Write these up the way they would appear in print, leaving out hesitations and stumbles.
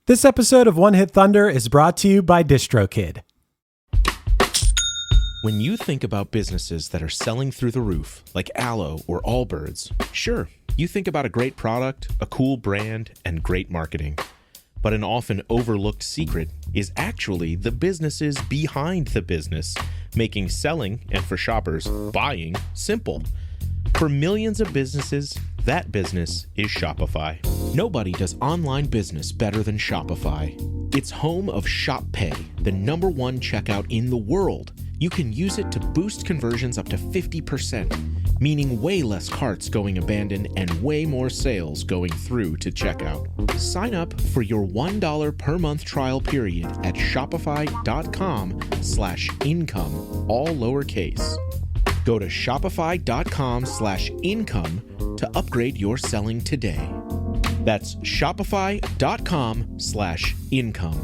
This episode of One Hit Thunder is brought to you by DistroKid. When you think about businesses that are selling through the roof, like Aloe or Allbirds, sure, you think about a great product, a cool brand, and great marketing. But an often overlooked secret is actually the businesses behind the business, making selling, and for shoppers, buying, simple. For millions of businesses, that business is Shopify. Nobody does online business better than Shopify. It's home of Shop Pay, the #1 checkout in the world. You can use it to boost conversions up to 50%, meaning way less carts going abandoned and way more sales going through to checkout. Sign up for your $1 per month trial period at shopify.com/income, all lowercase. Go to shopify.com/income to upgrade your selling today. That's shopify.com/income.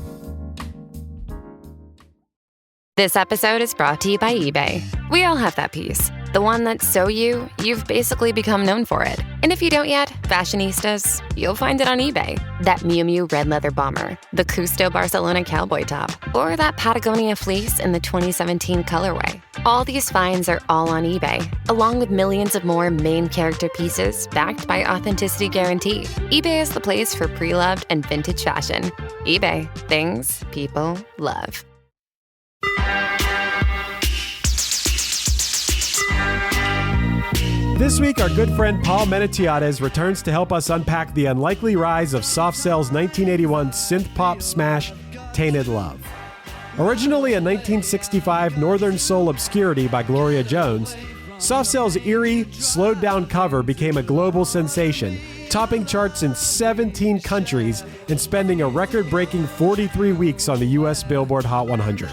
This episode is brought to you by eBay. We all have that piece. The one that's so you've basically become known for it. And if you don't yet, fashionistas, you'll find it on eBay. That Miu Miu red leather bomber, the Custo Barcelona cowboy top, or that Patagonia fleece in the 2017 colorway. All these finds are all on eBay, along with millions of more main character pieces backed by authenticity guarantee. eBay is the place for pre-loved and vintage fashion. eBay, things people love. This week, our good friend Paul Menetiades returns to help us unpack the unlikely rise of Soft Cell's 1981 synth-pop smash, Tainted Love. Originally a 1965 Northern Soul obscurity by Gloria Jones, Soft Cell's eerie, slowed-down cover became a global sensation, topping charts in 17 countries and spending a record-breaking 43 weeks on the U.S. Billboard Hot 100.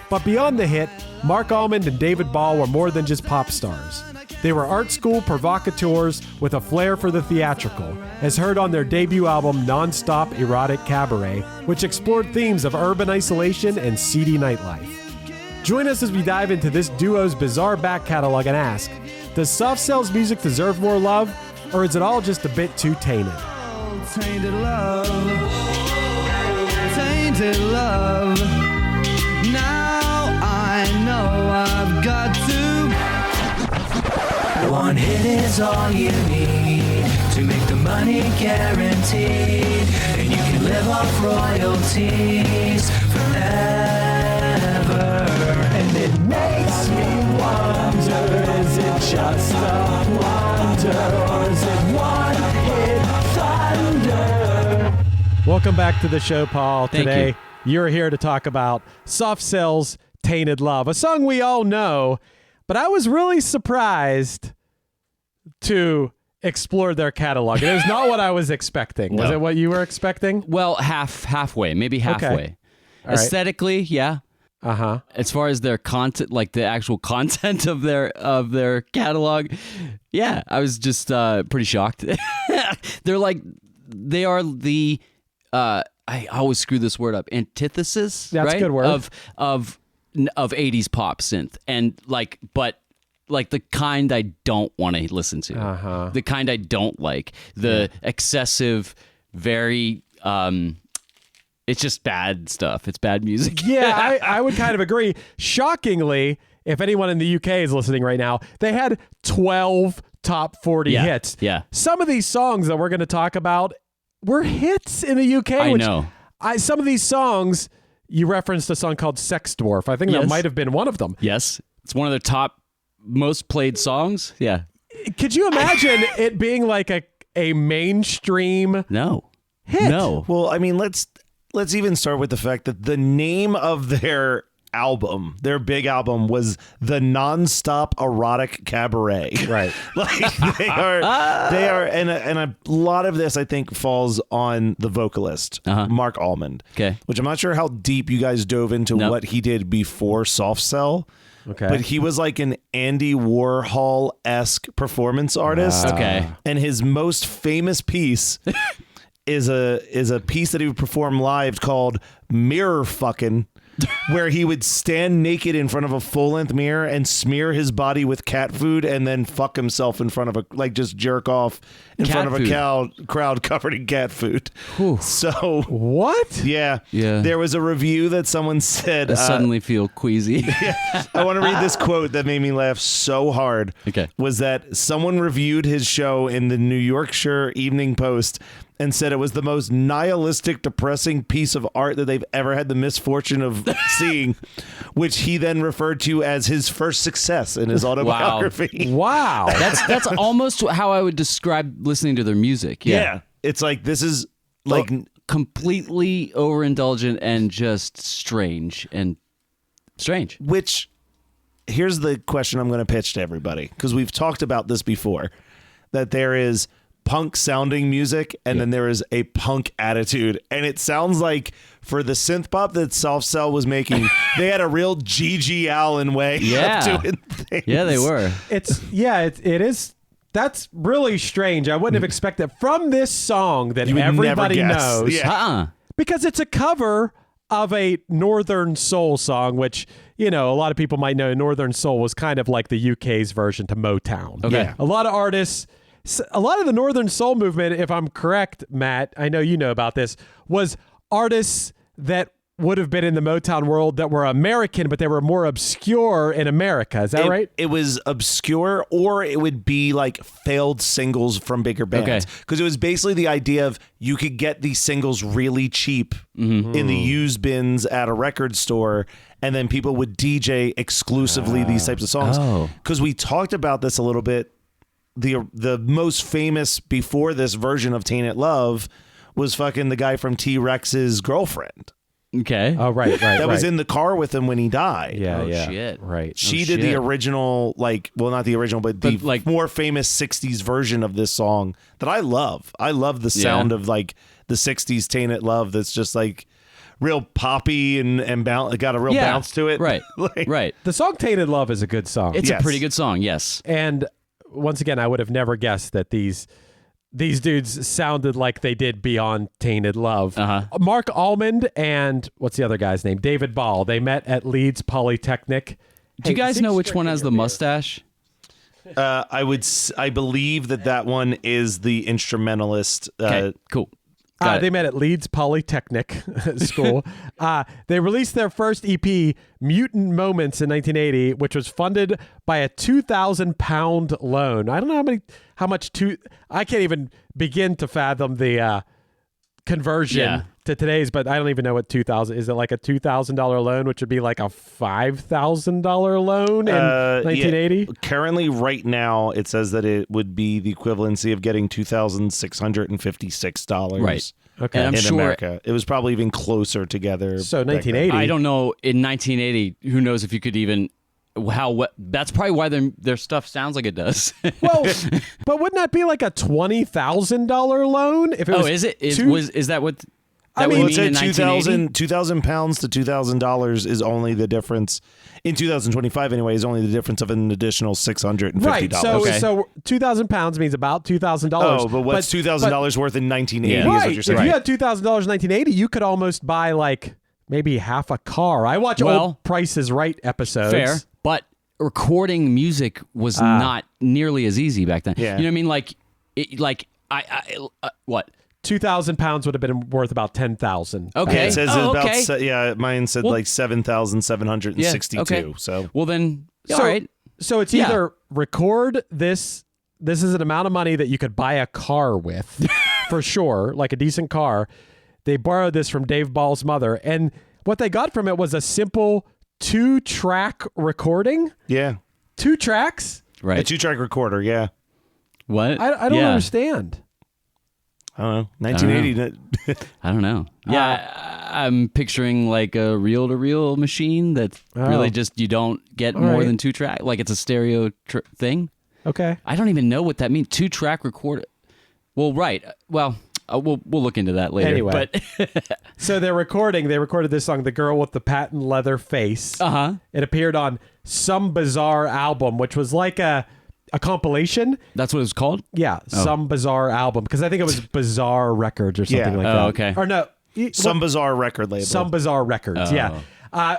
But beyond the hit, Mark Almond and David Ball were more than just pop stars. They were art school provocateurs with a flair for the theatrical, as heard on their debut album Non-Stop Erotic Cabaret, which explored themes of urban isolation and seedy nightlife. Join us as we dive into this duo's bizarre back catalog and ask, does Soft Cell's music deserve more love, or is it all just a bit too tainted? Tainted love, tainted love. Now I know I've got to. One hit is all you need to make the money guaranteed, and you can live off royalties forever. And it makes me wonder, is it just a wonder, or is it one hit thunder? Welcome back to the show, Paul. Thank Today, you're here to talk about Soft Cell's Tainted Love, a song we all know, but I was really surprised to explore their catalog. It is not what I was expecting. Was No. it what you were expecting? Well, halfway, maybe halfway. Okay. All right. Aesthetically, yeah. Uh-huh. As far as their content, like the actual content of their catalog, yeah, I was just pretty shocked. They are the I always screw this word up. Antithesis, That's right? a good word. Of 80s pop synth, and but the kind I don't want to listen to. Uh-huh. The kind I don't like. The excessive, very it's just bad stuff. It's bad music. Yeah, I would kind of agree. Shockingly, if anyone in the UK is listening right now, they had 12 top 40 hits. Yeah. Some of these songs that we're going to talk about were hits in the UK. I know. Some of these songs, you referenced a song called Sex Dwarf. I think that Yes. might have been one of them. Yes. It's one of their top most played songs. Yeah. Could you imagine it being like a mainstream No. hit? No. Well, I mean, let's even start with the fact that the name of their album, their big album, was the Non-Stop Erotic Cabaret. Right. Like they are, and a lot of this I think falls on the vocalist, Mark Almond. Okay. Which I'm not sure how deep you guys dove into Nope. what he did before Soft Cell. Okay. But he was like an Andy Warhol-esque performance artist. Okay. And his most famous piece is a piece that he would perform live called Mirror Fucking, where he would stand naked in front of a full-length mirror and smear his body with cat food and then fuck himself in front of just jerk off in Cat front of food. a crowd covered in cat food. So What? yeah, Yeah. there was a review that someone said, I suddenly feel queasy. I want to read this quote that made me laugh so hard. Okay. Was that someone reviewed his show in the New Yorkshire Evening Post and said it was the most nihilistic, depressing piece of art that they've ever had the misfortune of seeing, which he then referred to as his first success in his autobiography. Wow. That's almost how I would describe listening to their music. Yeah. It's like, this is like, Completely overindulgent and just strange. which here's the question I'm going to pitch to everybody, because we've talked about this before, that there is punk sounding music and then there is a punk attitude, and it sounds like for the synth pop that Soft Cell was making, they had a real G.G. Allen way Yeah. of doing things. Yeah, they were. It is. That's really strange. I wouldn't have expected from this song that You would everybody never guess. knows. Yeah. Because it's a cover of a Northern Soul song, which, a lot of people might know Northern Soul was kind of like the UK's version to Motown. Okay. Yeah. A lot of artists, a lot of the Northern Soul movement, if I'm correct, Matt, I know you know about this, was artists that would have been in the Motown world that were American, but they were more obscure in America. Is that right? It was obscure, or it would be like failed singles from bigger bands. Okay. Because it was basically the idea of you could get these singles really cheap in the used bins at a record store, and then people would DJ exclusively these types of songs. Oh. Because we talked about this a little bit. The most famous before this version of Tainted Love was fucking the guy from T-Rex's girlfriend. Okay. Oh, right. That was in the car with him when he died. Yeah, Oh, yeah. shit. Right. She did the shit. original, not the original, but the like- more famous 60s version of this song that I love. I love the sound of like the 60s Tainted Love that's just like real poppy and got a real Yeah. bounce to it. Right. Like- Right. The song Tainted Love is a good song. It's Yes. a pretty good song. Yes. And once again, I would have never guessed that these dudes sounded like they did beyond Tainted Love. Uh-huh. Mark Almond and what's the other guy's name? David Ball. They met at Leeds Polytechnic. Do you guys know which one has the mustache? I believe that one is the instrumentalist. Okay. Cool. Got They it. met at Leeds Polytechnic School. They released their first EP, Mutant Moments, in 1980, which was funded by a 2,000 pound loan. I don't know how much I can't even begin to fathom the conversion Yeah. to today's, but I don't even know what 2,000 is. It like a $2,000 loan, which would be like a $5,000 loan in 1980? Yeah. Currently, right now, it says that it would be the equivalency of getting $2,656. Right. Okay. And I'm in sure. America. It was probably even closer together. So back then. 1980. I don't know. In 1980, who knows if you could even. That's probably why their stuff sounds like it does. Well, but wouldn't that be like a $20,000 loan? If it was is it? Is that what? That I would mean, mean in 1980? 2,000 pounds to $2,000 is only the difference. In 2025, anyway, is only the difference of an additional $650. Right. So Okay. so 2,000 pounds means about $2,000. Oh, but what's $2,000 worth in 1980 Yeah. is Right. what you're If saying. you had $2,000 in 1980, you could almost buy like maybe half a car. I watch Well, old Price is Right episodes. Fair, but recording music was not nearly as easy back then. Yeah. You know what I mean? What? 2,000 pounds would have been worth about 10,000. Okay. Yeah, it says Oh, about okay. mine said Well- like 7,762. Yeah, okay. So Well then, So, all right. so it's Yeah. either record this. This is an amount of money that you could buy a car with, for sure, like a decent car. They borrowed this from Dave Ball's mother, and what they got from it was a simple 2-track recording. yeah, 2 tracks. Right. a 2-track recorder. Yeah, What? I don't Yeah. understand. I don't know. 1980. I don't know. Yeah, I'm picturing like a reel-to-reel machine that really just you don't get more right. than 2 track. Like it's a stereo thing. Okay. I don't even know what that means. 2-track recorder. Well, right. Well, we'll look into that later. Anyway. But So they recorded this song, The Girl with the Patent Leather Face. uh-huh. It appeared on Some Bizarre Album, which was like a a compilation. That's what it's called? Yeah, some bizarre album because I think it was Bizarre Records or something Yeah. like Oh, that. okay. Or no, Some bizarre record label. Some Bizarre Records. Yeah.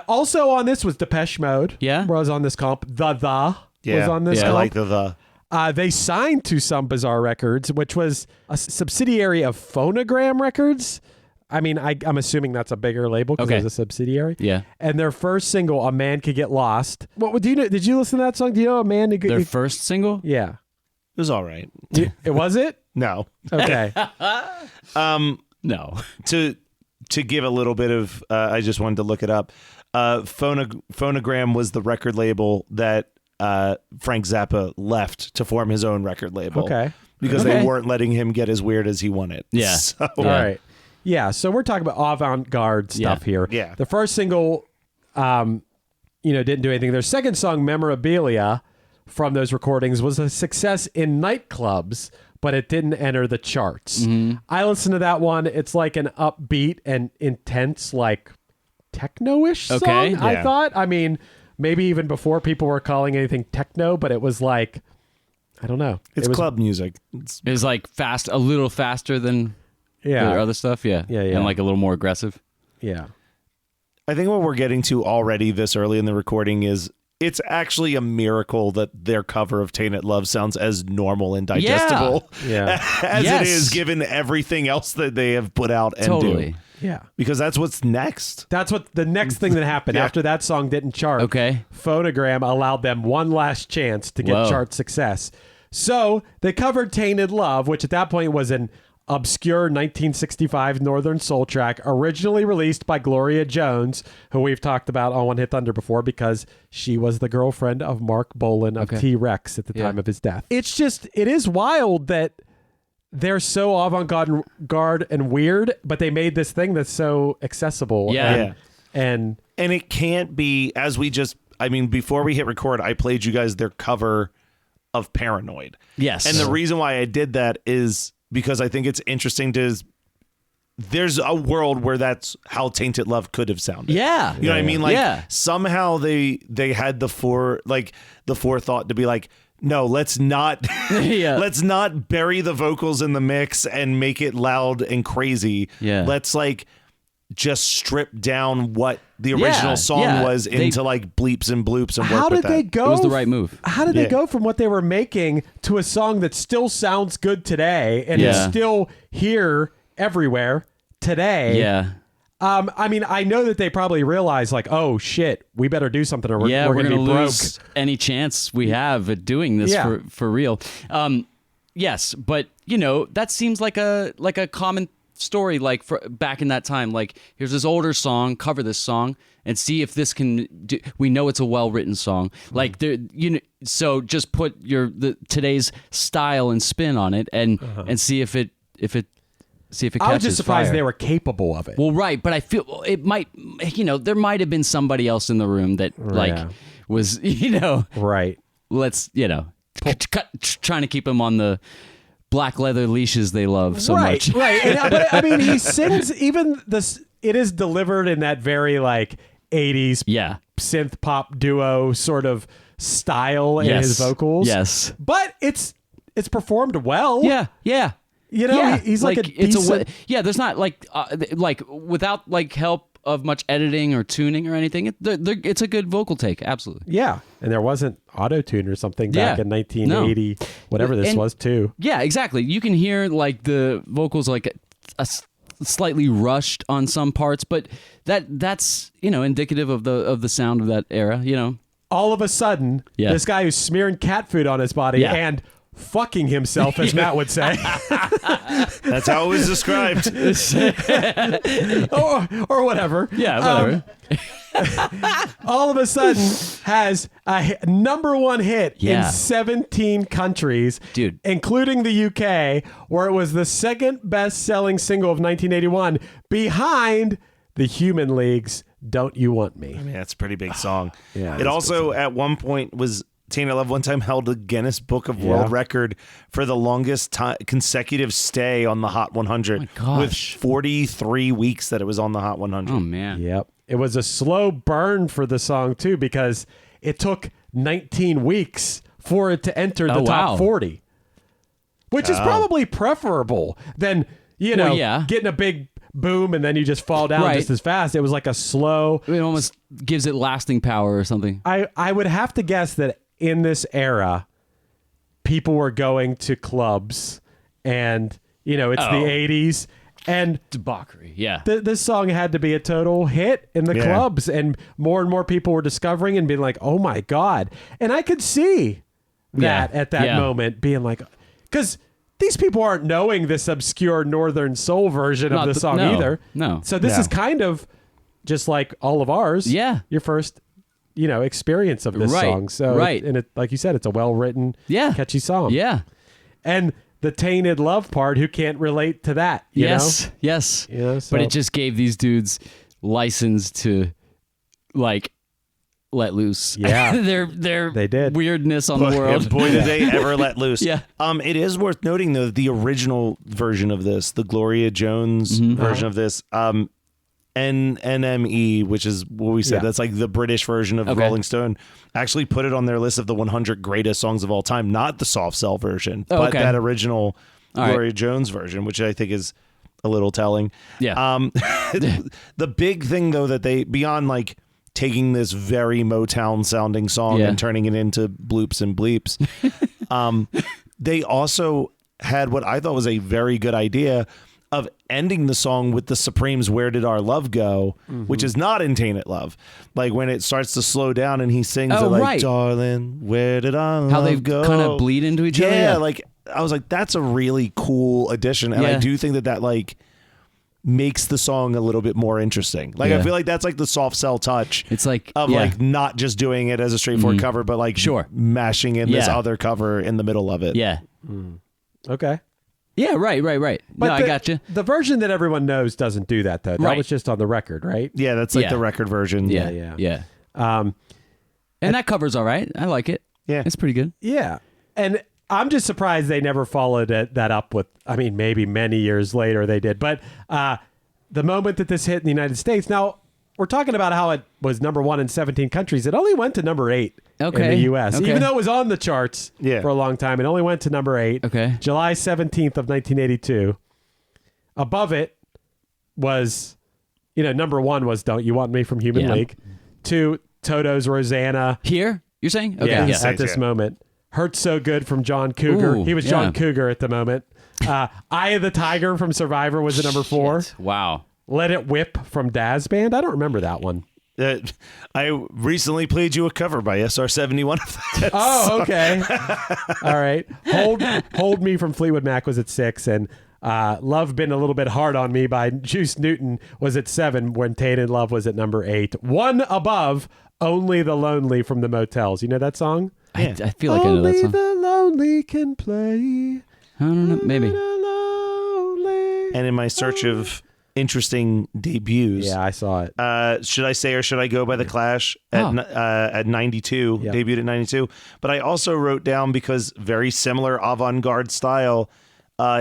Also on this was Depeche Mode. Yeah? was on this comp. The yeah. was on this I comp. like the. They signed to Some Bizarre Records, which was a subsidiary of Phonogram Records. I mean, I'm assuming that's a bigger label because Okay. it was a subsidiary. Yeah. And their first single, "A Man Could Get Lost." What do you know? Did you listen to that song? Do you know "A Man Could Their Get?" first single? Yeah. It was all right. It was it? No. Okay. No. To give a little bit of, I just wanted to look it up. Phonogram was the record label that Frank Zappa left to form his own record label. Okay. Because Okay. they weren't letting him get as weird as he wanted. Yeah. So, All right. Yeah. So we're talking about avant-garde stuff Yeah. here. Yeah. The first single, didn't do anything. Their second song, "Memorabilia," from those recordings was a success in nightclubs, but it didn't enter the charts. I listened to that one. It's like an upbeat and intense, like techno-ish song, Okay. I Yeah. thought. I mean, maybe even before people were calling anything techno, but it was like, I don't know. it's it was, club music. It's, It was like a little faster than Yeah. the other stuff. Yeah. Yeah, yeah. And like a little more aggressive. Yeah. I think what we're getting to already this early in the recording is it's actually a miracle that their cover of Tainted Love sounds as normal and digestible Yeah. as Yes. it is given everything else that they have put out and Totally. do. Yeah. Because that's what's next. That's what the next thing that happened Yeah. after that song didn't chart. Okay. Phonogram allowed them one last chance to get Whoa. chart success. So they covered Tainted Love, which at that point was an obscure 1965 Northern Soul track originally released by Gloria Jones, who we've talked about on One Hit Thunder before because she was the girlfriend of Mark Bolan of Okay. T-Rex at the Yeah. time of his death. It's just, it is wild that they're so avant-garde and weird, but they made this thing that's so accessible. Yeah. And And it can't be, before we hit record, I played you guys their cover of Paranoid. Yes. And the reason why I did that is because I think it's interesting there's a world where that's how Tainted Love could have sounded. Yeah. You know what I mean? Like Yeah. somehow they had the forethought to be like, no, let's not Yeah. let's not bury the vocals in the mix and make it loud and crazy. Yeah. Let's just strip down what the original Yeah, song yeah. was They- into bleeps and bloops and work how with did they that. go? It was the right move. How did they Yeah. go from what they were making to a song that still sounds good today and is Yeah. still here everywhere today? Yeah. I know that they probably realized like, oh shit, we better do something or Yeah, we're we're gonna gonna be broke. lose any chance we have at doing this Yeah. for real. Yes, but that seems like a common story. Like for back in that time, like here's this older song, cover this song and see if this can. We know it's a well written song. Like there, so just put today's style and spin on it and see if it see if it catches I was just surprised fire. they were capable of it. Well, right, but I feel it might, there might have been somebody else in the room that Yeah. was, Right. let's, trying to keep him on the black leather leashes they love so much. Right. But I mean, he sings even this. It is delivered in that very like 80s Yeah. synth pop duo sort of style in Yes. his vocals. Yes. But it's performed well. Yeah. Yeah. Yeah. He's like a decent. there's not like without like help of much editing or tuning or anything. It's a good vocal take. Absolutely. Yeah, and there wasn't auto-tune or something back Yeah. in 1980, whatever this And- was too. Yeah, exactly. You can hear like the vocals like slightly rushed on some parts, but that's indicative of the sound of that era. All of a sudden, Yeah. this guy who's smearing cat food on his body Yeah. and fucking himself, as Matt would say, That's how it was described. or whatever. Yeah, whatever. All of a sudden has a number one hit in Yeah. 17 countries, Dude. including the UK, where it was the second best-selling single of 1981, behind the Human League's "Don't You Want Me." Yeah, it's a pretty big song. Yeah, it it's a also at one point was Tainted Love one time held a Guinness Book of World Yeah. Record for the longest consecutive stay on the Hot 100 my gosh. with 43 weeks that it was on the Hot 100. Oh man. Yep. It was a slow burn for the song too, because it took 19 weeks for it to enter the Oh, top wow. 40, which is probably preferable than, Well, yeah. getting a big boom and then you just fall down Right. just as fast. It was like a slow. It almost gives it lasting power or something. I would have to guess that in this era, people were going to clubs and, it's the 80s. And Debauchery. Yeah. this song had to be a total hit in the Yeah. clubs, and more people were discovering and being like, "Oh my god!" And I could see that Yeah. at that Yeah. moment, being like, because these people aren't knowing this obscure Northern Soul version of Not the the- song no. either. No. So this No. is kind of just like all of ours. Yeah. Your first, experience of this Right. song. So Right. and it, like you said, it's a well written, Yeah. catchy song. Yeah. And the tainted love part, who can't relate to that? You Yes. know? Yes. Yeah, so- But it just gave these dudes license to like let loose. Yeah. their They did. weirdness on the world. Boy, did they ever let loose. Yeah. It is worth noting, though, the original version of this, the Gloria Jones Mm-hmm. version of this, NME, which is what we said, Yeah. that's like the British version of Okay. Rolling Stone, actually put it on their list of the 100 greatest songs of all time, not the Soft Cell version, Oh, but okay. that original All right. Gloria Jones version, which I think is a little telling. Yeah. The big thing, though, that they, beyond like taking this very Motown sounding song Yeah. and turning it into bloops and bleeps, they also had what I thought was a very good idea of ending the song with the Supremes' "Where Did Our Love Go," which is not in Tainted Love. Like when it starts to slow down and he sings Oh, it like, right. "Darling, where did our How love they go?" kind of bleed into each other. Yeah, like I was like, that's a really cool addition, and I Yeah. do think that like makes the song a little bit more interesting. Like I Yeah. feel like that's like the Soft Cell touch It's like of yeah. like not just doing it as a straightforward cover, but like Sure. mashing in this Yeah. other cover in the middle of it. Yeah. Okay. Yeah, right. But I the, got you. The version that everyone knows doesn't do that, though. That Right. was just on the record, right? Yeah, that's like Yeah. the record version. Yeah. Um, And that cover's all right. I like it. Yeah. It's pretty good. yeah. And I'm just surprised they never followed that up with, I mean, maybe many years later they did. But the moment that this hit in the United States, now we're talking about how it was number 1 in 17 countries. It only went to number 8 in Okay. the U.S. Okay. Even though it was on the charts Yeah. for a long time. It only went to number 8. Okay. July 17th of 1982. Above it was, number 1 was "Don't You Want Me" from Human Yeah. League. 2, Toto's "Rosanna." Here, you're saying? Okay. Yeah, Yeah. at this moment. "Hurt So Good" from John Cougar. Ooh, He was yeah. John Cougar at the moment. "Eye of the Tiger" from Survivor was at number 4. Wow. "Let It Whip" from Daz Band. I don't remember that one. I recently played you a cover by SR71 of that. Oh, okay. All right. Hold Me from Fleetwood Mac was at 6, and "Love Been a Little Bit Hard on Me" by Juice Newton was at 7, when "Tainted Love" was at number 8. One above, "Only the Lonely" from the Motels. You know that song? I feel like I know that Only song. the lonely can play. I don't know. Maybe. Lonely. And in my search of interesting debuts, Yeah, I saw it. should I say or should I go by The Clash at 92, Yep. debuted at 92? But I also wrote down, because very similar avant-garde style,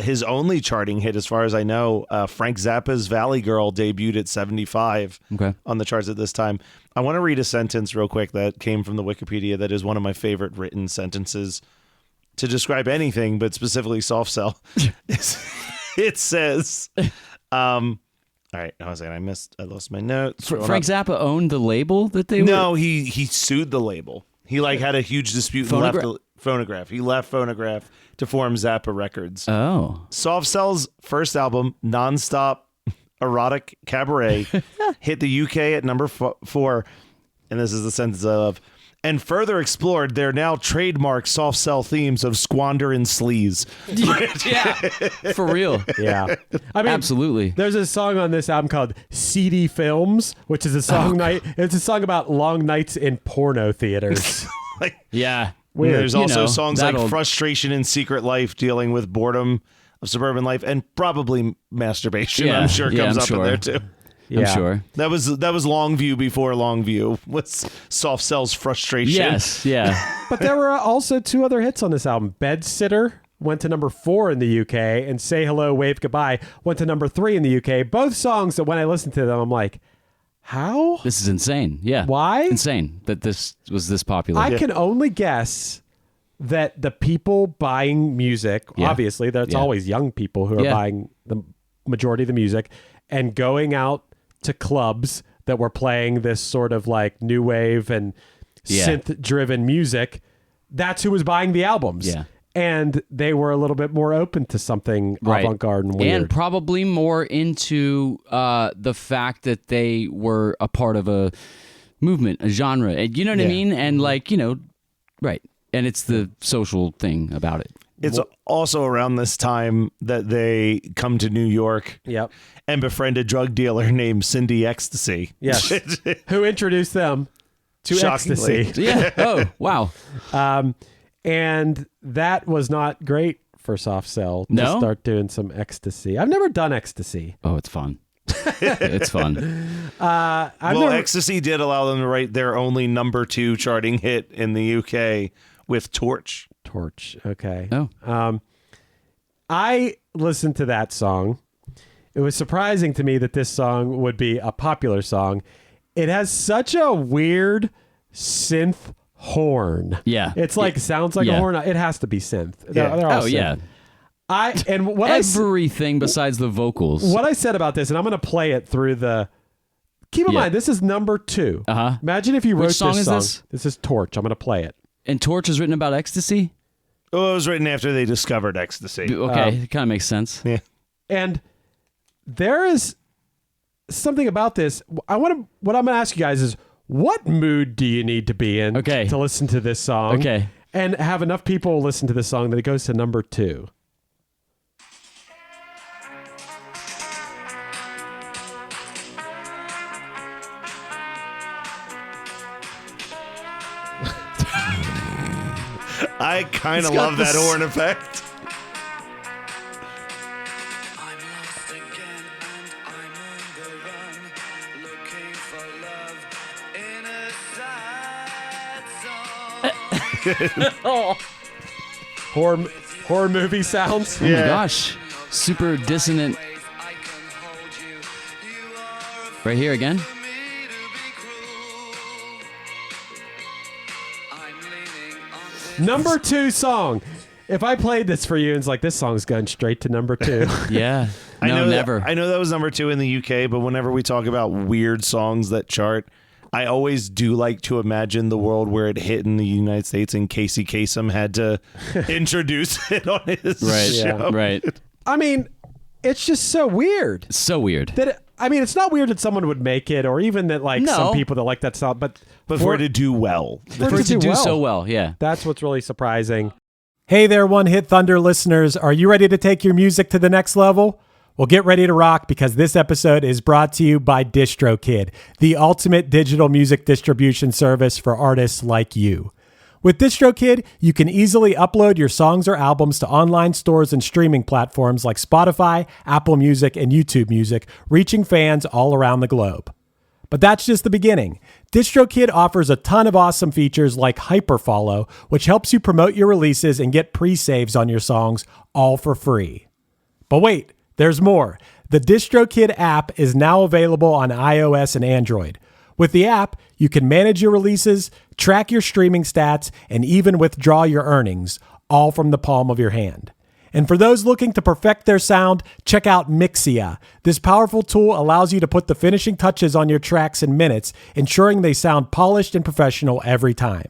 his only charting hit, as far as I know, Frank Zappa's "Valley Girl" debuted at 75 Okay. on the charts at this time. I want to read a sentence real quick that came from the Wikipedia that is one of my favorite written sentences to describe anything, but specifically Soft Cell. It says, all right, I was saying I lost my notes. Frank Zappa owned the label that they were. No, he sued the label. He had a huge dispute and left Phonograph. He left Phonograph to form Zappa Records. Oh. Soft Cell's first album, Nonstop Erotic Cabaret, hit the UK at number 4, and this is the sentence I love, and further explored their now trademark Soft Cell themes of squander and sleaze. Yeah. For real. Yeah. I mean, Absolutely. there's a song on this album called "CD Films," which is a song it's a song about long nights in porno theaters. Yeah. Weird. There's also songs like that'll- Frustration in Secret Life, dealing with boredom of suburban life, and probably masturbation. Yeah. I'm sure Yeah, comes I'm up sure. in there too. Yeah. I'm sure. That was Longview before Longview. What's Soft Cell's Frustration? Yes. Yeah. But there were also 2 other hits on this album. "Bedsitter" went to number 4 in the UK, and "Say Hello, Wave Goodbye" went to number 3 in the UK. Both songs that when I listened to them, I'm like, how? This is insane. Yeah. Why? Insane that this was this popular. I can only guess that the people buying music, Yeah. obviously, that's Yeah. always young people who are Yeah. buying the majority of the music and going out to clubs that were playing this sort of like new wave and Yeah. synth driven music. That's who was buying the albums. Yeah. And they were a little bit more open to something Right. avant-garde and weird. And probably more into the fact that they were a part of a movement, a genre. And you know what I Yeah. mean? And like, right. And it's the social thing about it. It's also around this time that they come to New York Yep. and befriend a drug dealer named Cindy Ecstasy. Yes. Who introduced them to Shockingly. ecstasy. Yeah. Oh, wow. And that was not great for Soft Cell to No? start doing some ecstasy. I've never done ecstasy. Oh, it's fun. It's fun. I've Well, never, Ecstasy did allow them to write their only number 2 charting hit in the UK with Torch. Torch. Okay. Oh. I listened to that song. It was surprising to me that this song would be a popular song. It has such a weird synth horn. Yeah. It's like sounds like a Yeah. horn. It has to be synth. Yeah. They're all Oh, synth. yeah. Everything besides the vocals. What I said about this, and I'm going to play it through the. Keep in Yeah. mind, this is number 2. Uh-huh. Imagine if you wrote Which song this is song. this? This is Torch. I'm going to play it. And Torch is written about ecstasy? Oh, it was written after they discovered Ecstasy. Okay. It kind of makes sense. Yeah. And there is something about this. What I'm going to ask you guys is, what mood do you need to be in Okay. to listen to this song? Okay. And have enough people listen to this song that it goes to number 2. I kind of It's got love that this- horn effect. I'm lost again and I'm on the run, looking for love in a sad song. Horror movie sounds. Oh my gosh. Super dissonant. I can hold you. You are Right here again. me to be cruel. I'm leaning on this. Number 2 song. If I played this for you and it's like, this song's going straight to number 2. Yeah. I No, know never. I know that was number 2 in the UK, but whenever we talk about weird songs that chart, I always do like to imagine the world where it hit in the United States and Casey Kasem had to introduce it on his Right. show. Right. I mean, it's just so weird. So weird. It's not weird that someone would make it, or even that like some No. people that like that sound, but For it to do well. For it to do so well. Yeah. That's what's really surprising. Hey there, One Hit Thunder listeners. Are you ready to take your music to the next level? Well, get ready to rock, because this episode is brought to you by DistroKid, the ultimate digital music distribution service for artists like you. With DistroKid, you can easily upload your songs or albums to online stores and streaming platforms like Spotify, Apple Music, and YouTube Music, reaching fans all around the globe. But that's just the beginning. DistroKid offers a ton of awesome features like Hyperfollow, which helps you promote your releases and get pre-saves on your songs, all for free. But wait, there's more. The DistroKid app is now available on iOS and Android. With the app, you can manage your releases, track your streaming stats, and even withdraw your earnings, all from the palm of your hand. And for those looking to perfect their sound, check out Mixia. This powerful tool allows you to put the finishing touches on your tracks in minutes, ensuring they sound polished and professional every time.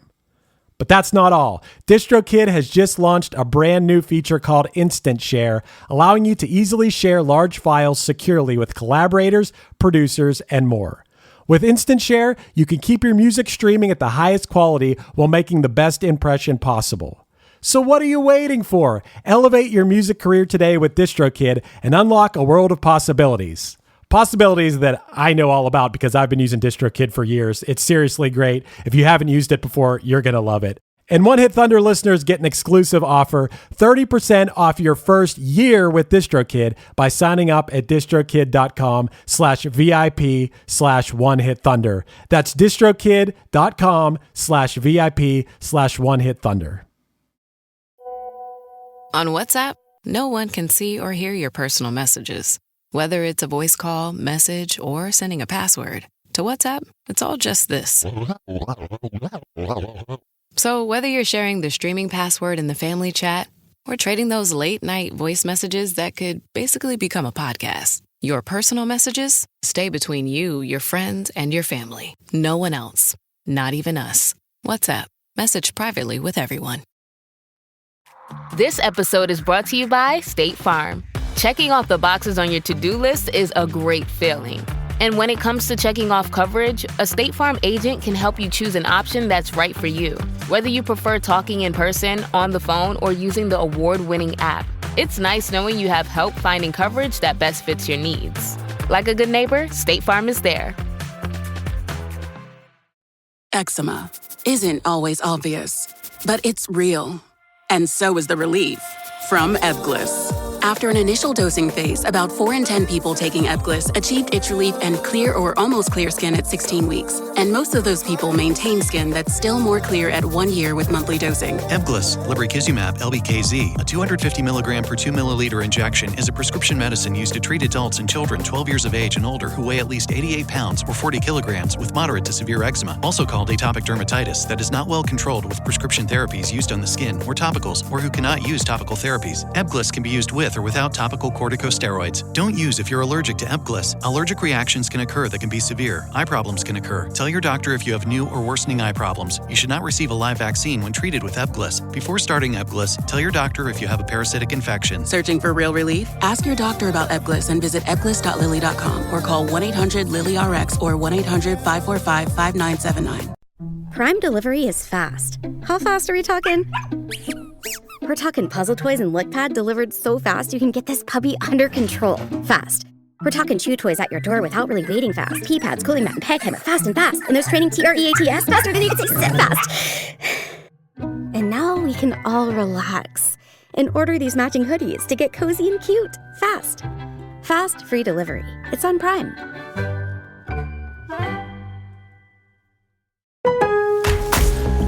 But that's not all. DistroKid has just launched a brand new feature called Instant Share, allowing you to easily share large files securely with collaborators, producers, and more. With Instant Share, you can keep your music streaming at the highest quality while making the best impression possible. So what are you waiting for? Elevate your music career today with DistroKid and unlock a world of possibilities. Possibilities that I know all about because I've been using DistroKid for years. It's seriously great. If you haven't used it before, you're going to love it. And One Hit Thunder listeners get an exclusive offer, 30% off your first year with DistroKid by signing up at distrokid.com/VIP/OneHitThunder. That's distrokid.com/VIP/OneHitThunder. On WhatsApp, no one can see or hear your personal messages. Whether it's a voice call, message, or sending a password. To WhatsApp, it's all just this. So whether you're sharing the streaming password in the family chat or trading those late-night voice messages that could basically become a podcast, your personal messages stay between you, your friends, and your family. No one else. Not even us. WhatsApp. Message privately with everyone. This episode is brought to you by State Farm. Checking off the boxes on your to-do list is a great feeling. And when it comes to checking off coverage, a State Farm agent can help you choose an option that's right for you. Whether you prefer talking in person, on the phone, or using the award-winning app, it's nice knowing you have help finding coverage that best fits your needs. Like a good neighbor, State Farm is there. Eczema isn't always obvious, but it's real. And so is the relief from Ebglyss. After an initial dosing phase, about 4 in 10 people taking Ebglyss achieved itch relief and clear or almost clear skin at 16 weeks. And most of those people maintain skin that's still more clear at 1 year with monthly dosing. Ebglyss, lebrikizumab LBKZ, a 250 milligram per 2 milliliter injection, is a prescription medicine used to treat adults and children 12 years of age and older who weigh at least 88 pounds or 40 kilograms with moderate to severe eczema, also called atopic dermatitis, that is not well controlled with prescription therapies used on the skin or topicals, or who cannot use topical therapies. Ebglyss can be used with or without topical corticosteroids. Don't use if you're allergic to Ebglyss. Allergic reactions can occur that can be severe. Eye problems can occur. Tell your doctor if you have new or worsening eye problems. You should not receive a live vaccine when treated with Ebglyss. Before starting Ebglyss, tell your doctor if you have a parasitic infection. Searching for real relief? Ask your doctor about Ebglyss and visit ebglyss.lilly.com or call 1-800-LILY-RX or 1-800-545-5979. Prime delivery is fast. How fast are we talking? We're talking puzzle toys and lick pad delivered so fast you can get this puppy under control fast. We're talking chew toys at your door without really waiting fast. Pee pads, cooling mat, and peg timer fast and fast. And there's training TREATS faster than you can say sit fast. And now we can all relax and order these matching hoodies to get cozy and cute fast. Fast free delivery. It's on Prime.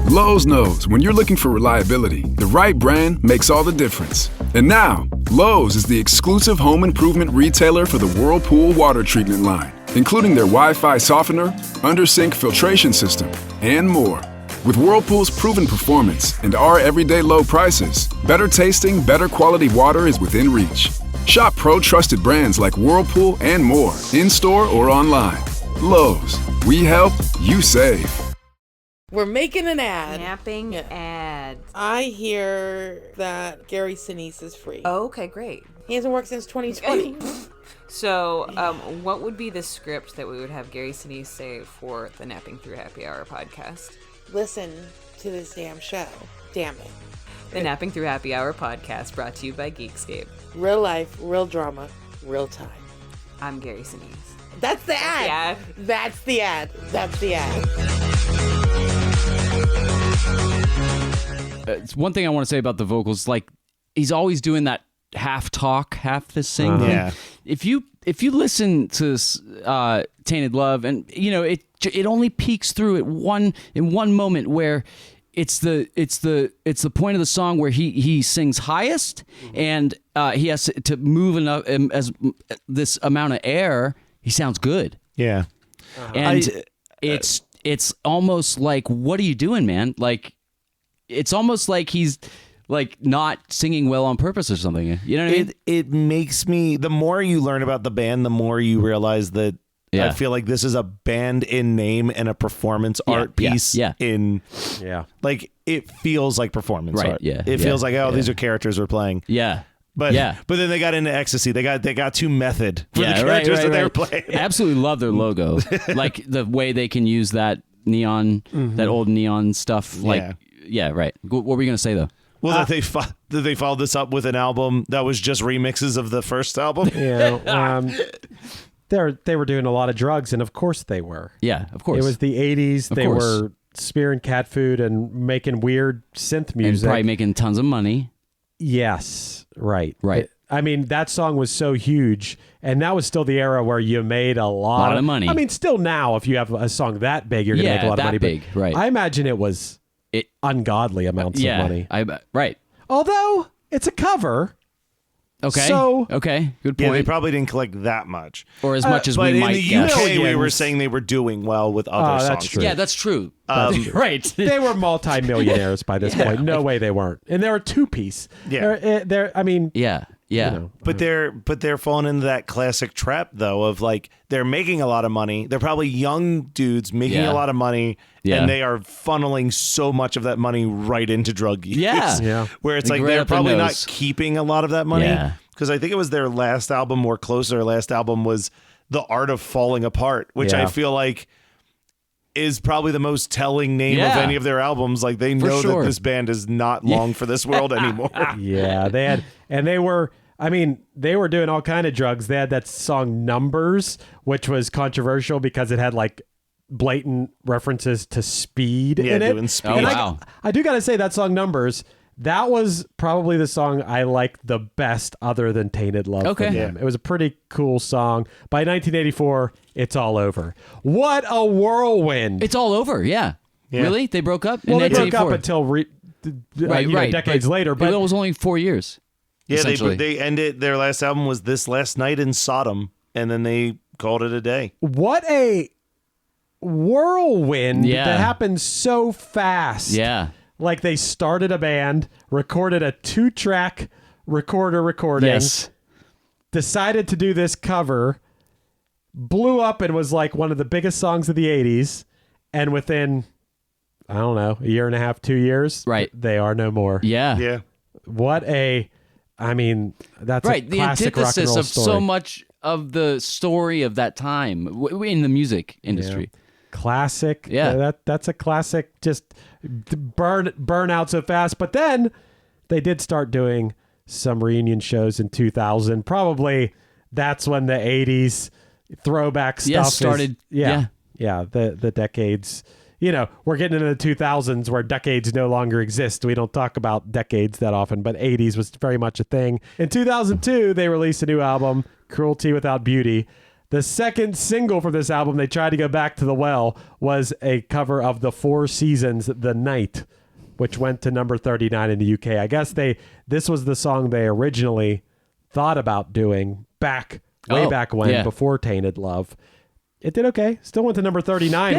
Lowe's knows when you're looking for reliability, the right brand makes all the difference. And now, Lowe's is the exclusive home improvement retailer for the Whirlpool water treatment line, including their Wi-Fi softener, under-sink filtration system, and more. With Whirlpool's proven performance and our everyday low prices, better tasting, better quality water is within reach. Shop pro-trusted brands like Whirlpool and more, in-store or online. Lowe's, we help, you save. We're making an ad. Napping ads. I hear that Gary Sinise is free. Oh, okay, great. He hasn't worked since 2020. So, what would be the script that we would have Gary Sinise say for the Napping Through Happy Hour podcast? Listen to this damn show. Damn it. The Napping Through Happy Hour podcast brought to you by Geekscape. Real life, real drama, real time. I'm Gary Sinise. That's the ad. That's the ad. That's the ad. It's one thing I want to say about the vocals, like he's always doing that half talk, half the sing. Yeah. If you listen to Tainted Love, and you know it only peeks through in one moment where it's the point of the song where he sings highest, and he has to move enough as this amount of air. He sounds good. Yeah. And it's almost like, what are you doing, man? Like, it's almost like he's like not singing well on purpose or something. You know what I mean? It makes me, the more you learn about the band, the more you realize that I feel like this is a band in name and a performance art piece. Like it feels like performance art. It feels like, these are characters we're playing. But then they got into ecstasy. They got too method for the characters that they were playing. I absolutely love their logo, like the way they can use that neon, that old neon stuff. Like, right. What were you gonna say though? Well, that they followed this up with an album that was just remixes of the first album. Yeah, they were doing a lot of drugs, and of course they were. Yeah, of course. It was the 80s. They were spearing cat food and making weird synth music, and probably making tons of money. Yes, right. I mean, that song was so huge, and that was still the era where you made a lot of money. I mean, still now, if you have a song that big, you're going to make a lot of money. Big, right. I imagine it was ungodly amounts of money. Right. Although, it's a cover. Okay. So okay. Good Yeah, point. they probably didn't collect that much. Or as much as but we in might the guess. UK, we were Millions. saying they were doing well with other that's songs. true. Yeah, that's true. right. they were multimillionaires by this point. No way they weren't. And they were two-piece. Yeah. They're I mean, Yeah. Yeah. you know, But they're falling into that classic trap though of like they're making a lot of money. They're probably young dudes making Yeah. a lot of money, Yeah. and they are funneling so much of that money right into drug use. Yeah. Yeah. Where it's Like like right they're up their probably not nose. keeping a lot of that money. Yeah. Because I think it was their last album or close to their last album was The Art of Falling Apart, which Yeah. I feel like is probably the most telling name of Yeah. any of their albums. Like they know sure. that this band is not long for this world anymore. yeah, they had, and they were. I mean, they were doing all kind of drugs. They had that song "Numbers," which was controversial because it had like blatant references to speed Yeah, in it. doing speed. Oh, And wow. I do gotta say that song "Numbers." That was probably the song I liked the best, other than "Tainted Love." Okay. from them. It was a pretty cool song. By 1984, it's all over. What a whirlwind! It's all over. Yeah. Yeah. Really? They broke up? well, in they broke up 1984? until Right, you know, right. decades later, but it was only 4 years. Yeah, essentially. they ended their last album was This Last Night in Sodom, and then they called it a day. what a whirlwind Yeah. that happened so fast. Yeah. Like they started a band, recorded a 2-track recording, Yes. decided to do this cover, blew up and was like one of the biggest songs of the 80s, and within I don't know, a year and a half, 2 years, Right. they are no more. Yeah. Yeah. What a I mean, that's Right. a The classic rock and antithesis roll of story. so much of the story of that time in the music industry. Classic. Yeah. That's a classic. Just burn out so fast. But then they did start doing some reunion shows in 2000. Probably that's when the 80s throwback stuff Yes, started. Yeah. The decades. You know, we're getting into the 2000s where decades no longer exist. We don't talk about decades that often, but 80s was very much a thing. In 2002, they released a new album, Cruelty Without Beauty. The second single from this album, they tried to go back to the well, was a cover of the Four Seasons, The Night, which went to number 39 in the UK. I guess this was the song they originally thought about doing way back when, yeah. before Tainted Love. It did okay. Still went to number 39.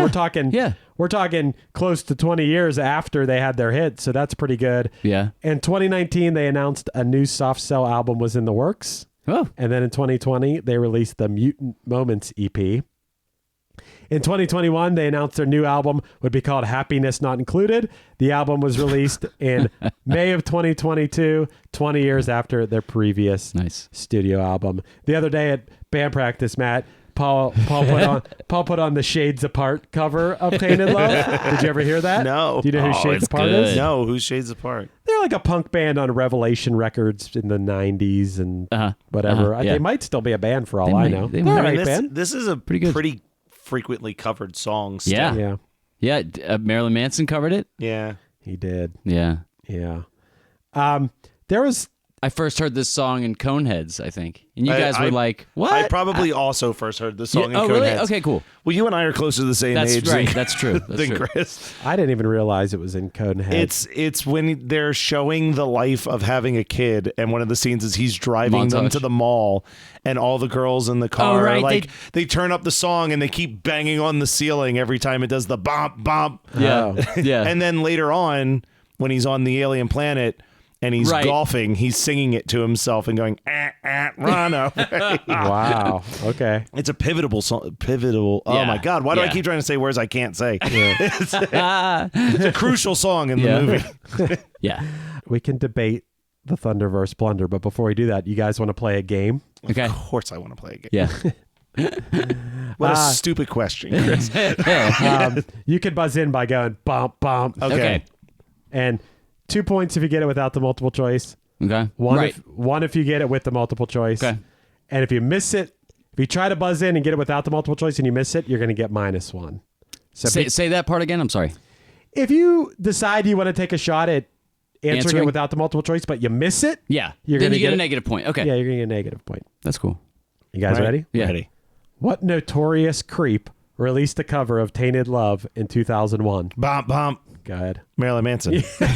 Yeah. We're talking close to 20 years after they had their hit, so that's pretty good. Yeah. In 2019, they announced a new Soft Cell album was in the works. Oh. And then in 2020, they released the Mutant Moments EP. In 2021, they announced their new album would be called Happiness Not Included. The album was released in May of 2022, 20 years after their previous studio album. The other day at band practice, Matt, Paul put on the Shades Apart cover of Tainted Love. Did you ever hear that? No. Do you know who Shades Apart is? No, who's Shades Apart? They're like a punk band on Revelation Records in the 90s and whatever. yeah. They might still be a band for all They I might- know. they They're might. all I mean, right band. this is a pretty frequently covered song. Still. Yeah. Yeah, Yeah. Marilyn Manson covered it. Yeah. he did. Yeah. Yeah. There was I first heard this song in Coneheads, I think. And you guys were I- like, what? I probably also first heard the song in oh, really? Coneheads. Okay, cool. Well, you and I are close to the same That's age. right. than- That's true. That's than true. Chris. I didn't even realize it was in Coneheads. It's when they're showing the life of having a kid, and one of the scenes is he's driving them Montage. to the mall, and all the girls in the car, right, like they turn up the song and they keep banging on the ceiling every time it does the bump bump. Yeah. Yeah. And then later on, when he's on the alien planet and he's Right. golfing, he's singing it to himself and going, run away. Wow. Okay. It's a pivotal song. Pivotal. Oh Yeah. my God. Why do I Yeah. keep trying to say words I can't say? It's a crucial song in the Yeah. movie. Yeah. We can debate the Thunderverse blunder, but before we do that, you guys want to play a game? Okay. Of course I want to play a game. Yeah. What a stupid question, Chris. You could buzz in by going bump, bump. Okay. And 2 points if you get it without the multiple choice. Okay. One, right. one if you get it with the multiple choice. Okay. And if you miss it, if you try to buzz in and get it without the multiple choice and you miss it, you're going to get -1. So Say that part again. I'm sorry. if you decide you want to take a shot at answering it without the multiple choice, but you miss it, Yeah. You're then gonna you get get a it- negative point. Okay. yeah, you're going to get a negative point. That's cool. You guys Right. ready? Yeah. Ready. What notorious creep released a cover of Tainted Love in 2001? Bump, bump. Go ahead. Marilyn Manson. All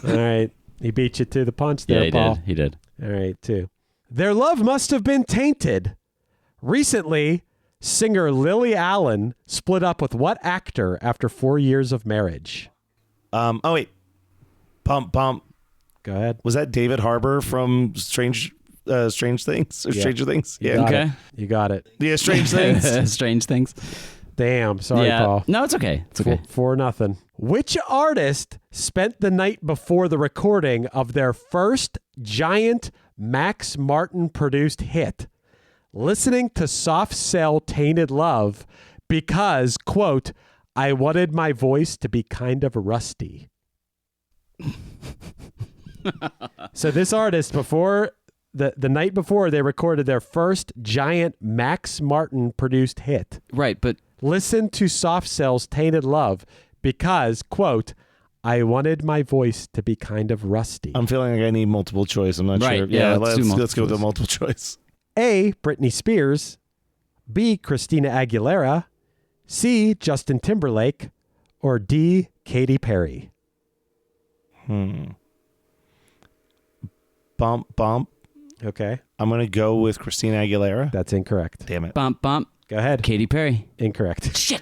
right. He beat you to the punch there, Yeah, he Paul. did. He did. All right, 2. Their love must have been tainted. Recently, singer Lily Allen split up with what actor after 4 years of marriage? Oh wait, Bump. Go ahead. Was that David Harbour from Stranger Things? Or Yeah. Stranger Things? You Yeah. got Okay. it. You got it. Yeah, Strange Things. Strange things. Damn. Sorry, yeah. Paul. No, it's okay. It's okay. 4-0. Which artist spent the night before the recording of their first giant Max Martin produced hit listening to Soft Cell Tainted Love because, quote, I wanted my voice to be kind of rusty. So this artist, before the night before they recorded their first giant Max Martin produced hit, Right, but listen to Soft Cell's Tainted Love because, quote, I wanted my voice to be kind of rusty. I'm feeling like I need multiple choice. I'm not Right, sure. yeah, let's do let's go with the multiple multiple choice. A, Britney Spears. B, Christina Aguilera. C, Justin Timberlake. Or D, Katy Perry. Bump. Okay. I'm going to go with Christina Aguilera. That's incorrect. Damn it. bump. Go ahead. Katy Perry. Incorrect. Shit.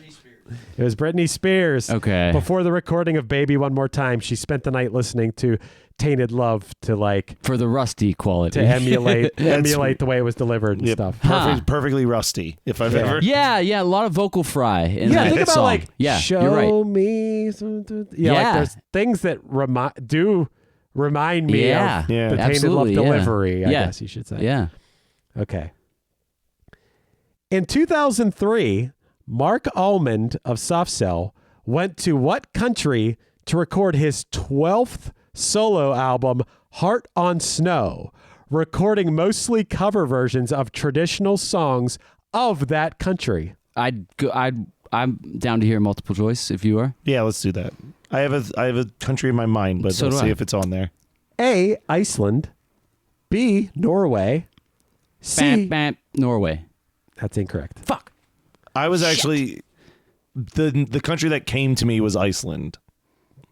It was Britney Spears. Okay. Before the recording of Baby One More Time, she spent the night listening to Tainted Love to For the rusty quality. to emulate the way it was delivered and stuff. Perfectly rusty, if I've ever. Yeah, a lot of vocal fry in Yeah, that think about song. like yeah, show you're right. me something. Yeah, Yeah. like there's things that remind me Yeah. of Yeah. the Tainted Love Absolutely, yeah. delivery, I Yeah. guess you should say. Yeah. Okay. In 2003, Mark Almond of Soft Cell went to what country to record his 12th solo album, Heart on Snow, recording mostly cover versions of traditional songs of that country? I'm down to hear multiple choice if you are. Yeah, let's do that. I have a country in my mind, but So let's do see I. if it's on there. A, Iceland. B, Norway. C, Norway. that's incorrect. Fuck. I was actually the country that came to me was Iceland.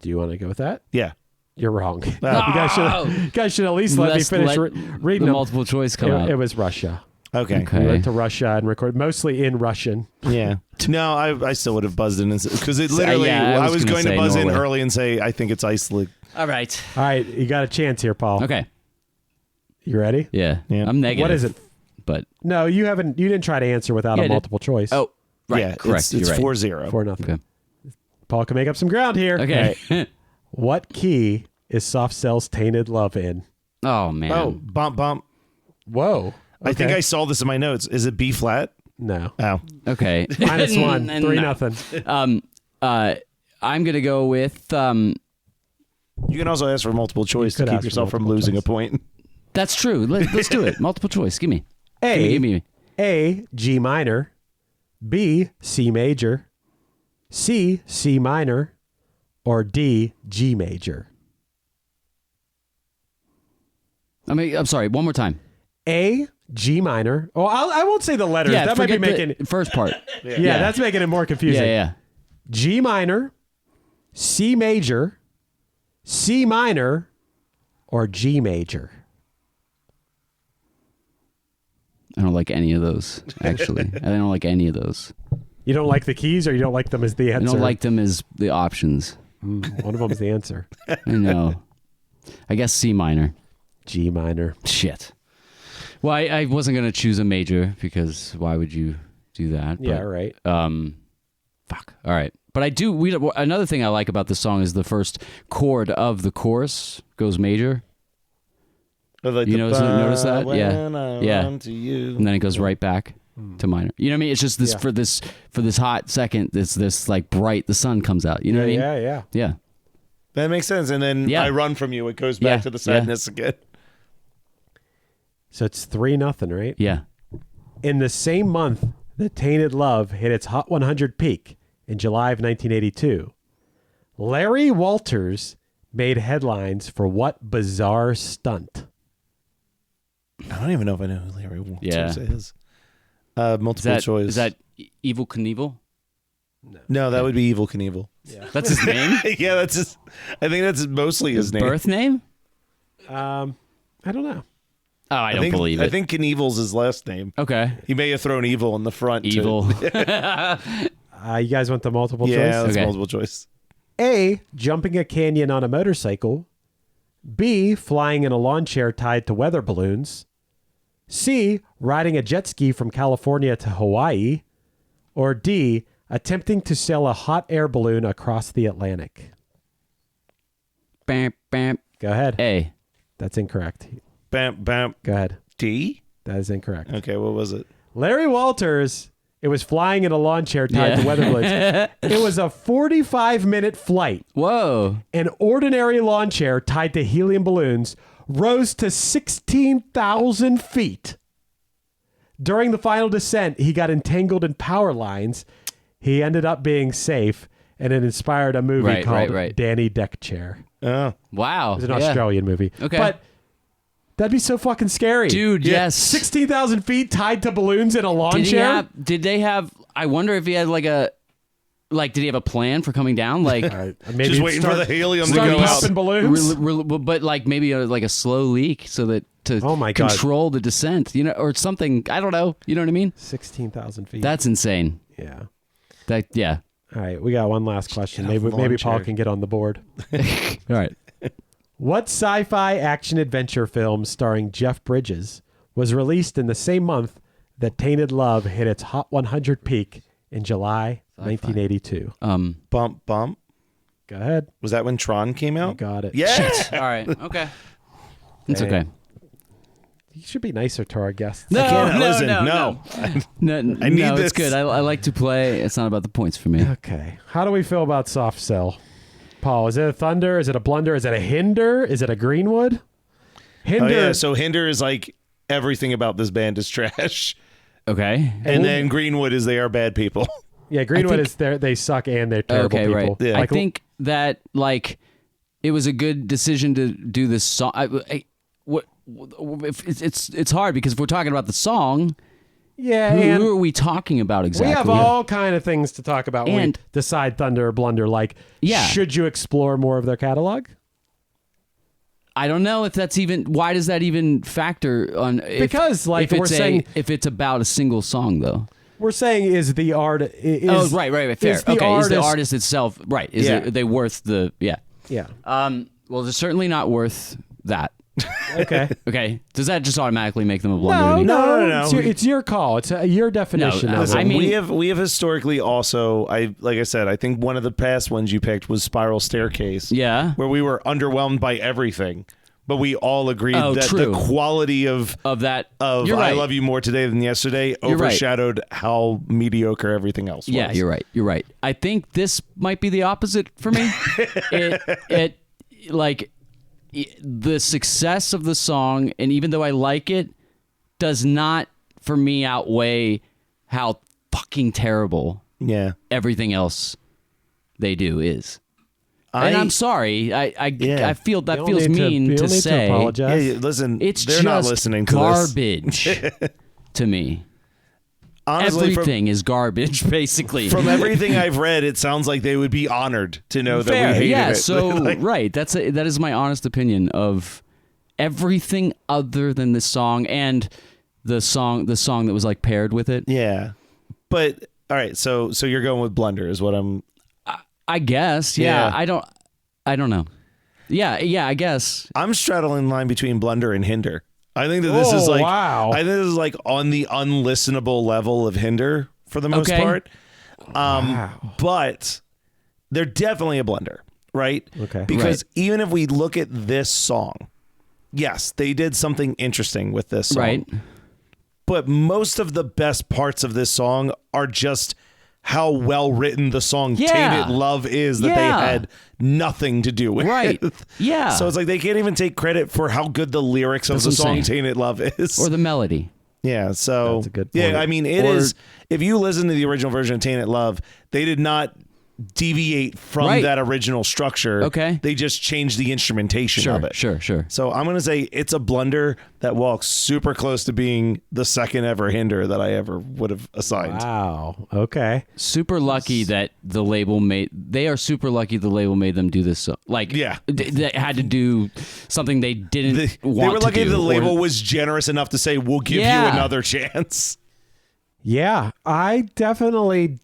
Do you want to go with that? Yeah. You're wrong. Oh. You guys should at least let me Let's finish let reading the them. multiple choice come out. It was Russia. Okay. We went to Russia and recorded mostly in Russian. Yeah. No, I still would have buzzed in because it literally. yeah, I I was was gonna going to say buzz in Norway. early and say I think it's Iceland. All right. All right, you got a chance here, Paul. Okay. You ready? Yeah. Yeah. I'm negative. What is it? But No, you haven't. You didn't try to answer without Yeah, I a did. multiple choice. oh, right. Yeah, correct. It's You're right. 4-0. 4-0. Okay. Paul can make up some ground here. Okay. What key is Soft Cell's Tainted Love in? Oh man. Oh, bump. Whoa. I think Okay. I saw this in my notes. Is it B flat? No. Oh. Okay. -1. No. 3-0. I'm gonna go with You can also ask for multiple choice to could keep ask for yourself from multiple losing choice. a point. That's true. Let's do it. Multiple choice. Give me. Give me. A, G minor. B, C major. C, C minor. Or D, G major. I'm sorry. One more time. A, G minor. Oh, I won't say the letters. Yeah, that might be forget making. the first part. Yeah, that's making it more confusing. Yeah. G minor, C major, C minor, or G major. I don't like any of those. Actually, I don't like any of those. You don't like the keys, or you don't like them as the I answer? don't like them as the options. One of them is the answer. I know. I guess C minor. G minor. Shit. Well, I wasn't gonna choose a major because why would you do that? Yeah, But, right. Fuck. All right. But I do. Another thing I like about the song is the first chord of the chorus goes major. Like You notice that? when Yeah. I Yeah. run to you. And then it goes right back to minor. You know what I mean? It's just this Yeah. for this hot second. This like bright. The sun comes out. You know what I mean? Yeah. Yeah. That makes sense. And then Yeah. I run from you. It goes back Yeah, to the yeah. sadness again. So it's 3-0, right? Yeah. In the same month that Tainted Love hit its Hot 100 peak in July of 1982, Larry Walters made headlines for what bizarre stunt? I don't even know if I know who Larry Walters Yeah. is. Multiple choice. Is that Evil Knievel? No, that would be Evil Knievel. That's his name. Yeah, that's his. I think that's mostly his name. Birth name? I don't know. Oh, I don't believe it. I think Knievel's his last name. Okay. He may have thrown evil in the front. Evil. You guys want the multiple choice? Yeah, that's multiple choice. A, jumping a canyon on a motorcycle. B, flying in a lawn chair tied to weather balloons. C, riding a jet ski from California to Hawaii. Or D, attempting to sail a hot air balloon across the Atlantic. Bam, bam. Go ahead. A. That's incorrect. Bam, bam. Go ahead. D? That is incorrect. Okay, what was it? Larry Walters, it was flying in a lawn chair tied to weather balloons. It was a 45-minute flight. Whoa. An ordinary lawn chair tied to helium balloons rose to 16,000 feet. During the final descent, he got entangled in power lines. He ended up being safe, and it inspired a movie called Danny Deck Chair. Oh. Wow. It was an Australian movie. Okay. But that'd be so fucking scary. Dude, yes. 16,000 feet tied to balloons in a lawn chair? Did they have, I wonder if he had did he have a plan for coming down? Like, maybe just waiting for the helium to go out. Popping balloons? But like maybe a slow leak so that to control the descent, or something. I don't know. You know what I mean? 16,000 feet. That's insane. Yeah. Yeah. All right, we got one last question. Maybe Paul can get on the board. All right. What sci-fi action adventure film starring Jeff Bridges was released in the same month that Tainted Love hit its Hot 100 peak in July 1982? Bump, bump. Go ahead. Was that when Tron came out? You got it. Yeah. All right. Okay. It's okay. You should be nicer to our guests. No, no. I need this. It's good. I like to play. It's not about the points for me. Okay. How do we feel about Soft Cell? Paul, is it a thunder? Is it a blunder? Is it a hinder? Is it a Greenwood? Hinder. Oh, yeah. So Hinder is like everything about this band is trash. Okay. And then Greenwood is they are bad people. Yeah, Greenwood is they suck and they're terrible people. Right. Yeah. I think that it was a good decision to do this song. It's hard because if we're talking about the song, who are we talking about exactly? We have all kind of things to talk about when we decide thunder or blunder. Should you explore more of their catalog? I don't know if that's even. Why does that even factor on? Because we're saying, if it's about a single song, though. We're saying is the art. Right. Fair. Is the artist itself right? Are they worth the? Yeah. Yeah. Well, they're certainly not worth that. Okay. Okay. Does that just automatically make them a blunder? to me? No. It's your call. It's your definition. No, of it. I mean, we have historically also. Like I said, I think one of the past ones you picked was Spiral Staircase. Yeah. Where we were underwhelmed by everything, but we all agreed that true. the quality of that I right. Love You More Today Than Yesterday overshadowed how mediocre everything else was. Yeah, you're right. You're right. I think this might be the opposite for me. The success of the song, and even though I like it, does not for me outweigh how fucking terrible everything else they do is. And I'm sorry. I feel that feels mean to say. Yeah, listen, it's they're just not listening to garbage to me. Honestly, everything is garbage, basically. From everything I've read, it sounds like they would be honored to know that we hated it. So right, that is my honest opinion of everything other than this song and the song that was paired with it. Yeah, but all right, so you're going with Blunder is what I'm. I guess. Yeah. I don't know. Yeah. I guess I'm straddling the line between Blunder and Hinder. I think that this is wow. I think this is on the unlistenable level of Hinder for the most part. But they're definitely a blunder, right? Okay. Because even if we look at this song, yes, they did something interesting with this song. Right. But most of the best parts of this song are just how well written the song Tainted Love is that they had nothing to do with. Right. Yeah. So it's they can't even take credit for how good the lyrics of the song Tainted Love is. Or the melody. Yeah, so that's a good point. Yeah, I mean it is. If you listen to the original version of Tainted Love, they did not deviate from that original structure. Okay. They just changed the instrumentation of it. Sure. So I'm going to say it's a blunder that walks super close to being the second ever Hinder that I ever would have assigned. Wow. Okay. Super lucky that the label made. They are super lucky the label made them do this. So, like, they had to do something they didn't want to do. They were lucky the label was generous enough to say, we'll give you another chance. Yeah, I definitely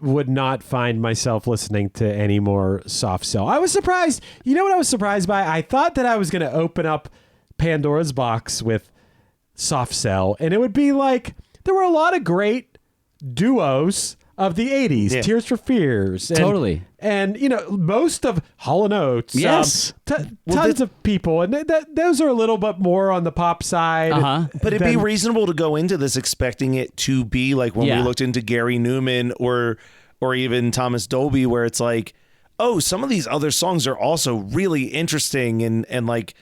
would not find myself listening to any more Soft Cell. I was surprised. You know what I was surprised by? I thought that I was going to open up Pandora's box with Soft Cell, and it would be like, there were a lot of great duos of the 80s. Yeah. Tears for Fears. And, Totally. And, you know, most of Hall & Oates. Yes. Tons of people. And those are a little bit more on the pop side. But it'd be reasonable to go into this expecting it to be like when we looked into Gary Newman or even Thomas Dolby, where it's like, oh, some of these other songs are also really interesting and like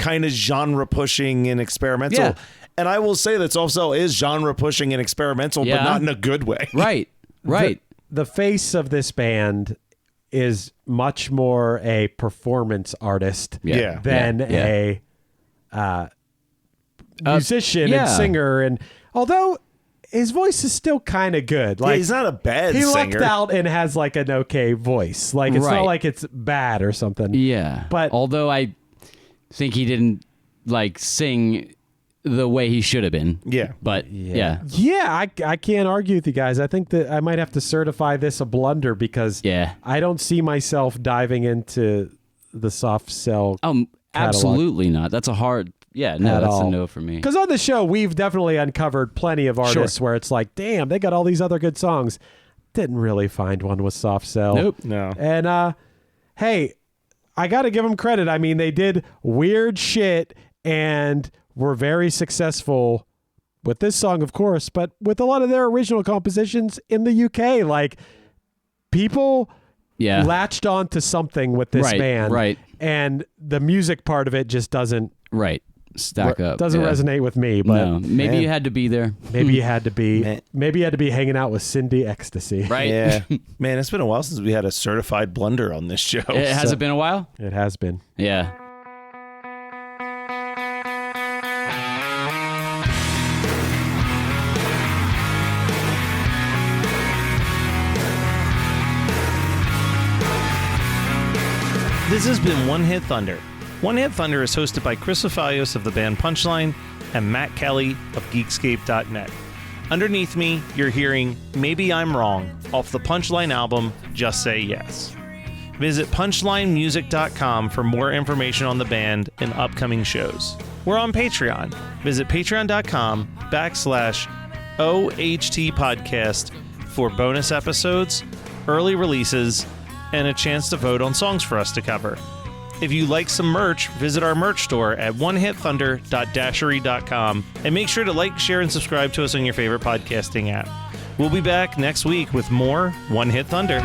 kind of genre pushing and experimental. Yeah. And I will say that Soft Cell is genre pushing and experimental, but not in a good way. Right. The face of this band is much more a performance artist than a musician and singer. And although his voice is still kind of good, like he's not a bad singer. He lucked singer. out and has like an okay voice. Like it's not like it's bad or something. Yeah. But although I think he didn't like sing the way he should have been. Yeah. But yeah. I can't argue with you guys. I think that I might have to certify this a blunder because I don't see myself diving into the Soft Cell catalog. Absolutely not. That's a hard that's a no for me. Because on the show, we've definitely uncovered plenty of artists where it's like, damn, they got all these other good songs. Didn't really find one with Soft Cell. Nope. No. And hey, I got to give them credit. I mean, they did weird shit and were very successful with this song, of course, but with a lot of their original compositions in the UK. Like, people latched on to something with this band. Right. And the music part of it just doesn't stack up. Doesn't resonate with me. But no. Maybe you had to be there. Maybe you had to be. Maybe you had to be hanging out with Cindy Ecstasy. Right. Yeah. Man, it's been a while since we had a certified blunder on this show. Has it been a while? It has been. Yeah. This has been One Hit Thunder. One Hit Thunder is hosted by Chris Afalios of the band Punchline and Matt Kelly of Geekscape.net. Underneath me, you're hearing Maybe I'm Wrong off the Punchline album Just Say Yes. Visit punchlinemusic.com for more information on the band and upcoming shows. We're on Patreon. Visit patreon.com/OHT podcast for bonus episodes, early releases, and a chance to vote on songs for us to cover. If you like some merch, visit our merch store at onehithunder.dashery.com and make sure to like, share, and subscribe to us on your favorite podcasting app. We'll be back next week with more One Hit Thunder.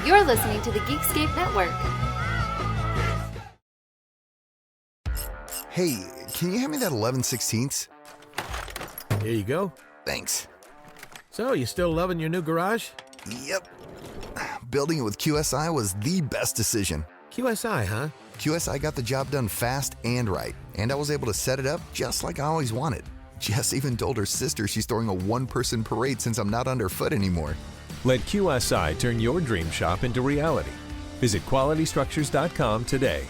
You're listening to the Geekscape Network. Hey, can you hand me that 11/16? Here you go. Thanks. So, you still loving your new garage? Yep. Building it with QSI was the best decision. QSI, huh? QSI got the job done fast and right, and I was able to set it up just like I always wanted. Jess even told her sister she's throwing a one-person parade since I'm not underfoot anymore. Let QSI turn your dream shop into reality. Visit qualitystructures.com today.